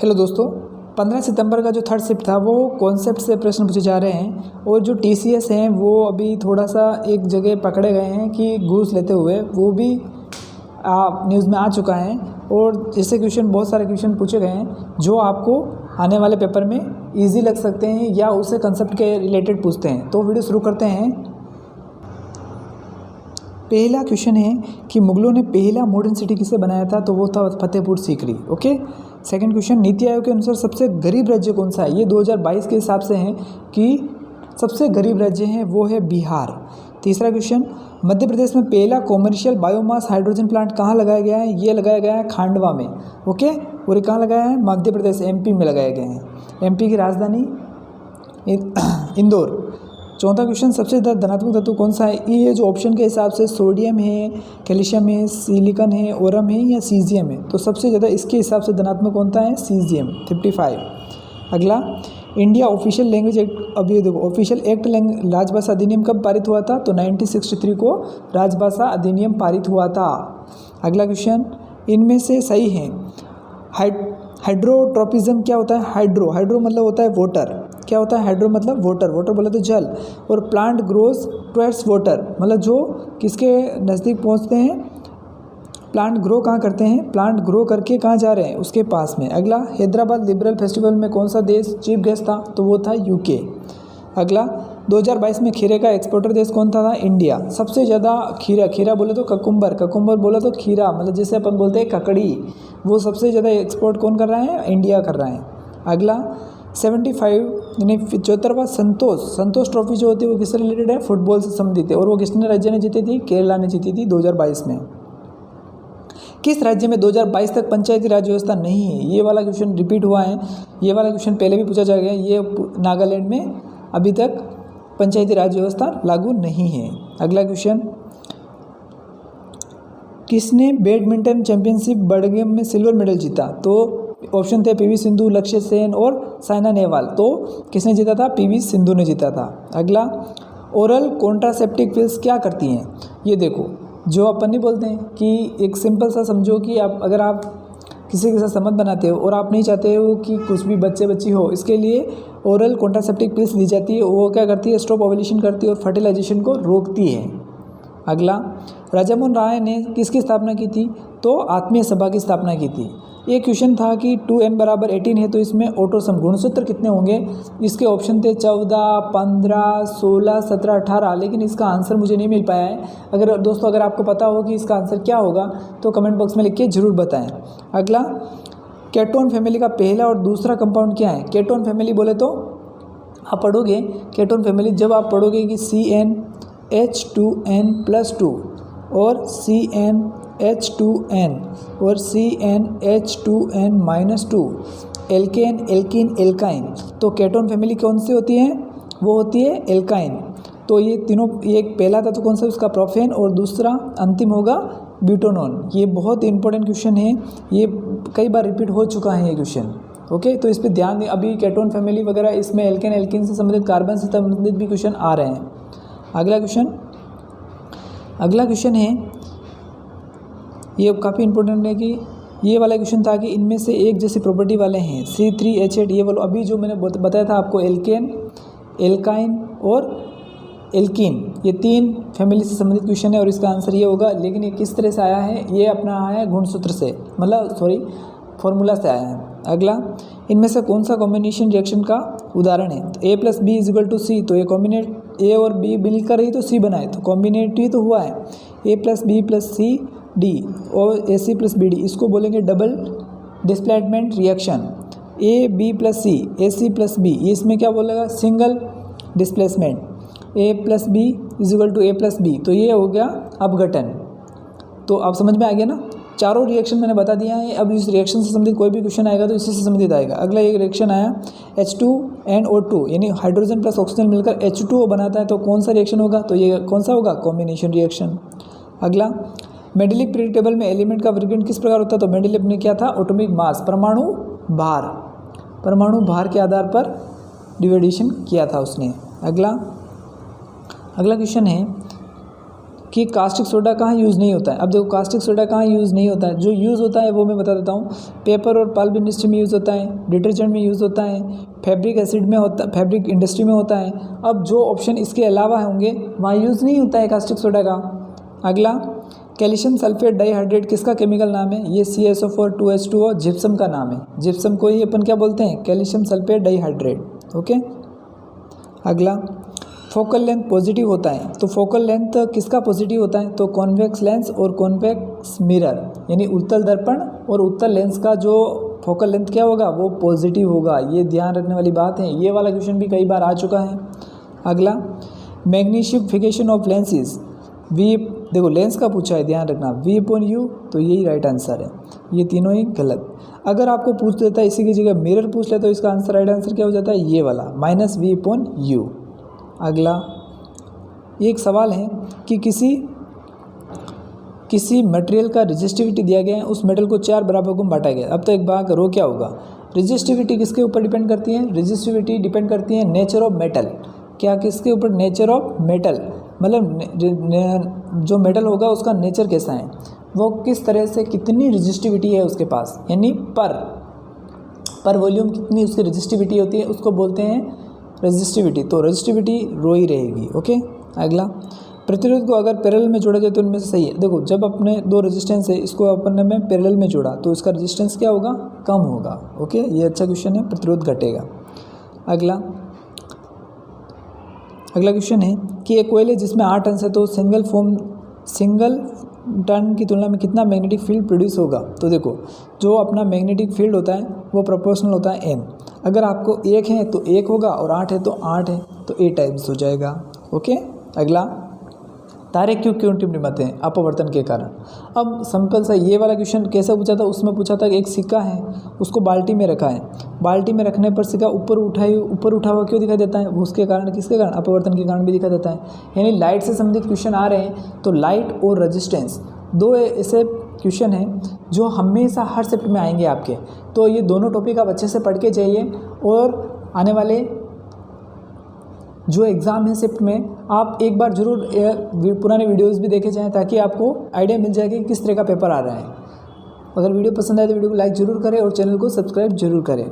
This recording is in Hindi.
हेलो दोस्तों, 15 सितंबर का जो थर्ड शिफ्ट था वो कॉन्सेप्ट से प्रश्न पूछे जा रहे हैं और जो टीसीएस हैं वो अभी थोड़ा सा एक जगह पकड़े गए हैं कि घूस लेते हुए, वो भी न्यूज़ में आ चुका है। और इससे क्वेश्चन, बहुत सारे क्वेश्चन पूछे गए हैं जो आपको आने वाले पेपर में इजी लग सकते हैं या उससे कंसेप्ट के रिलेटेड पूछते हैं। तो वीडियो शुरू करते हैं। पहला क्वेश्चन है कि मुगलों ने पहला मॉडर्न सिटी किसे बनाया था, तो वो था Fatehpur Sikri. Okay. Second question, NITI Aayog के अनुसार सबसे गरीब राज्य कौन सा है। ये 2022 के हिसाब से है कि सबसे गरीब राज्य है वो है बिहार। तीसरा क्वेश्चन, मध्य प्रदेश में पहला कॉमर्शियल बायोमास हाइड्रोजन प्लांट कहाँ लगाया गया है। ये लगाया गया है खांडवा में। ओके। और ये कहाँ लगाया है, मध्य प्रदेश एमपी में लगाया गया है। एमपी की राजधानी इंदौर। चौथा क्वेश्चन, सबसे ज़्यादा धनात्मक तत्व कौन सा है। ये जो ऑप्शन के हिसाब से सोडियम है, कैल्शियम है, सिलिकॉन है, ओरम है या सीजियम है। तो सबसे ज़्यादा इसके हिसाब से धनात्मक कौन सा है, सीजियम 55। अगला, इंडिया ऑफिशियल लैंग्वेज एक्ट, अभी देखो ऑफिशियल एक्ट राजभाषा अधिनियम कब पारित हुआ था, तो 1963 को राजभाषा अधिनियम पारित हुआ था। अगला क्वेश्चन, इनमें से सही है। हाइड्रोट्रोपिज्म क्या होता है। हाइड्रो मतलब होता है वाटर। क्या होता है हाइड्रो मतलब वाटर बोले तो जल। और प्लांट ग्रोज टुवर्ड्स वाटर मतलब जो किसके नज़दीक पहुंचते हैं, प्लांट ग्रो कहाँ करते हैं, प्लांट ग्रो करके कहाँ जा रहे हैं, उसके पास में। अगला, हैदराबाद लिबरल फेस्टिवल में कौन सा देश चीफ गेस्ट था, तो वो था यूके। अगला, 2022 में खीरे का एक्सपोर्टर देश कौन था, इंडिया। सबसे ज़्यादा खीरा बोले तो ककुम्बर बोले तो खीरा मतलब जैसे अपन बोलते हैं ककड़ी, वो सबसे ज़्यादा एक्सपोर्ट कौन कर रहा है, इंडिया कर रहा है। अगला, 75 यानी 74वां संतोष ट्रॉफी जो होती है वो किससे रिलेटेड है, फुटबॉल से संबंधित है। और वो किसने राज्य ने जीती थी, केरला ने जीती थी 2022 में। किस राज्य में 2022 तक पंचायती राज व्यवस्था नहीं है। ये वाला क्वेश्चन रिपीट हुआ है। ये वाला क्वेश्चन पहले भी पूछा जा गया। ये नागालैंड में अभी तक पंचायती राज व्यवस्था लागू नहीं है। अगला क्वेश्चन, किसने बैडमिंटन चैंपियनशिप बर्मिंघम में सिल्वर मेडल जीता, तो ऑप्शन थे पीवी सिंधु, लक्ष्य सेन और साइना नेहवाल। तो किसने जीता था, पीवी सिंधु ने जीता था। अगला, ओरल कॉन्ट्रासेप्टिव पिल्स क्या करती हैं। ये देखो, जो अपन नहीं बोलते हैं कि एक सिंपल सा समझो कि अगर आप किसी के साथ संबंध बनाते हो और आप नहीं चाहते हो कि कुछ भी बच्ची हो, इसके लिए ओरल कॉन्ट्रासेप्टिव पिल्स ली जाती है। वो क्या करती है, स्टॉप ओव्यूलेशन करती है और फर्टिलाइजेशन को रोकती है। अगला, राजामोहन राय ने किसकी स्थापना की थी, तो आत्मीय सभा की स्थापना की थी। ये क्वेश्चन था कि 2n = 18 है तो इसमें ऑटोसम गुणसूत्र कितने होंगे। इसके ऑप्शन थे 14, 15, 16, 17, 18, लेकिन इसका आंसर मुझे नहीं मिल पाया है। अगर दोस्तों अगर आपको पता हो कि इसका आंसर क्या होगा तो कमेंट बॉक्स में लिख के ज़रूर बताएं। अगला, केटोन फैमिली का पहला और दूसरा कंपाउंड क्या है। केटोन फैमिली बोले तो आप पढ़ोगे केटोन फैमिली, जब आप पढ़ोगे कि CnH2n+2 और CnH2n और CnH2n-2, एल्केन, एल्कीन, एल्काइन। तो केटोन फैमिली कौन सी होती है, वो होती है एल्काइन। तो ये तीनों, ये पहला था तो कौन सा, उसका प्रोपेन, और दूसरा अंतिम होगा ब्यूटानॉन। ये बहुत इंपॉर्टेंट क्वेश्चन है, ये कई बार रिपीट हो चुका है ये क्वेश्चन। ओके, तो इस पर ध्यान दें। अभी केटोन फैमिली वगैरह, इसमें एल्केन, एल्कीन से संबंधित, कार्बन से संबंधित भी क्वेश्चन आ रहे हैं। अगला क्वेश्चन है, ये काफ़ी इंपॉर्टेंट है कि ये वाला क्वेश्चन था कि इनमें से एक जैसी प्रॉपर्टी वाले हैं C3H8। ये वाला अभी जो मैंने बताया था आपको, एल्केन, एल्काइन और एल्कीन, ये 3 फैमिली से संबंधित क्वेश्चन है और इसका आंसर ये होगा। लेकिन ये किस तरह से आया है, ये अपना आया है गुणसूत्र से, फॉर्मूला से आया है। अगला, इनमें से कौन सा कॉम्बिनेशन रिएक्शन का उदाहरण है। तो A+B = C, तो ये कॉम्बिनेट A और B मिलकर ही तो C बनाए, तो कॉम्बिनेटिव तो हुआ है। A+B+C+D और AC+BD, इसको बोलेंगे double displacement reaction. AB+C, AC+B, ये इसमें क्या बोलेगा, सिंगल डिस्प्लेसमेंट। A+B = A+B, तो ये हो गया अपघटन। तो आप समझ में आ गया ना, चारों रिएक्शन मैंने बता दिया है। अब इस रिएक्शन से संबंधित कोई भी क्वेश्चन आएगा तो इसी से संबंधित आएगा। अगला एक रिएक्शन आया H2NO2, यानी हाइड्रोजन प्लस ऑक्सीजन मिलकर H2O बनाता है, तो कौन सा रिएक्शन होगा, तो ये कौन सा होगा, कॉम्बिनेशन रिएक्शन। अगला, मेंडेलिक पीरियड टेबल में एलिमेंट का वर्गीकरण किस प्रकार होता है, तो मेंडेलिव ने क्या था, एटॉमिक मास, परमाणु भार के आधार पर डिवाइडेशन किया था उसने। अगला क्वेश्चन है, कि कास्टिक सोडा कहाँ यूज़ नहीं होता है। अब देखो कास्टिक सोडा कहाँ यूज़ नहीं होता है, जो यूज़ होता है वो मैं बता देता हूँ। पेपर और पल्प इंडस्ट्री में यूज़ होता है, डिटर्जेंट में यूज़ होता है, फैब्रिक एसिड में होता, फैब्रिक इंडस्ट्री में होता है। अब जो ऑप्शन इसके अलावा होंगे वहाँ यूज़ नहीं होता है कास्टिक सोडा का। अगला, कैल्शियम सल्फेट डाइहाइड्रेट किसका केमिकल नाम है, ये CaSO4 2H2O जिप्सम का नाम है। जिप्सम को ही अपन क्या बोलते हैं, कैल्शियम सल्फेट डाइहाइड्रेट। ओके। अगला, फोकल लेंथ पॉजिटिव होता है, तो फोकल लेंथ किसका पॉजिटिव होता है, तो कॉन्वेक्स लेंस और कॉन्वेक्स मिरर, यानी उत्तल दर्पण और उत्तल लेंस का जो फोकल लेंथ क्या होगा, वो पॉजिटिव होगा। ये ध्यान रखने वाली बात है, ये वाला क्वेश्चन भी कई बार आ चुका है। अगला, मैग्नीफिकेशन ऑफ लेंसेज, वी, देखो लेंस का पूछा है, ध्यान रखना, V/U, तो यही राइट आंसर है, ये तीनों ही गलत। अगर आपको पूछ देता है इसी की जगह मिरर पूछ ले तो इसका आंसर, राइट आंसर क्या हो जाता है, ये वाला -V/U। अगला, एक सवाल है कि किसी मटेरियल का रेजिस्टिविटी दिया गया है, उस मेटल को 4 बराबर में बांटा गया। अब तो एक बात करो, क्या होगा, रेजिस्टिविटी किसके ऊपर डिपेंड करती है, रेजिस्टिविटी डिपेंड करती है नेचर ऑफ मेटल। क्या, किसके ऊपर, नेचर ऑफ मेटल, मतलब जो मेटल होगा उसका नेचर कैसा है, वो किस तरह से, कितनी रेजिस्टिविटी है उसके पास, यानी पर वॉल्यूम कितनी उसकी रेजिस्टिविटी होती है, उसको बोलते हैं रेजिस्टिविटी। तो रेजिस्टिविटी रो ही रहेगी। ओके। अगला, प्रतिरोध को अगर पैरेलल में जोड़ा जाए तो उनमें से सही है। देखो जब अपने 2 रेजिस्टेंस है, इसको अपन ने पैरेलल में जोड़ा तो इसका रेजिस्टेंस क्या होगा, कम होगा। ओके, ये अच्छा क्वेश्चन है, प्रतिरोध घटेगा। अगला क्वेश्चन है कि एक कोयल है जिसमें 8 टर्न्स है, तो सिंगल टर्न की तुलना में कितना मैग्नेटिक फील्ड प्रोड्यूस होगा। तो देखो जो अपना मैग्नेटिक फील्ड होता है वो प्रोपोर्शनल होता है n। अगर आपको 1 है तो 1 होगा और 8 है तो 8 है, तो A टाइम्स हो जाएगा। ओके। अगला, तारे क्यों टिमटिमाते हैं, अपवर्तन के कारण। अब सिंपल सा ये वाला क्वेश्चन कैसे पूछा था, उसमें पूछा था कि एक सिक्का है, उसको बाल्टी में रखा है, बाल्टी में रखने पर सिक्का ऊपर उठा हुआ क्यों दिखाई देता है, वो उसके कारण, किसके कारण, अपवर्तन के कारण भी दिखाई देता है। यानी लाइट से संबंधित क्वेश्चन आ रहे हैं तो लाइट और रेजिस्टेंस 2 ऐसे क्वेश्चन हैं जो हमेशा हर शिफ्ट में आएंगे आपके। तो ये दोनों टॉपिक आप अच्छे से पढ़ के जाइए और आने वाले जो एग्ज़ाम है शिफ्ट में आप एक बार ज़रूर पुराने वीडियोस भी देखे जाएं, ताकि आपको आइडिया मिल जाए कि किस तरह का पेपर आ रहा है। अगर वीडियो पसंद आए तो वीडियो को लाइक ज़रूर करें और चैनल को सब्सक्राइब ज़रूर करें।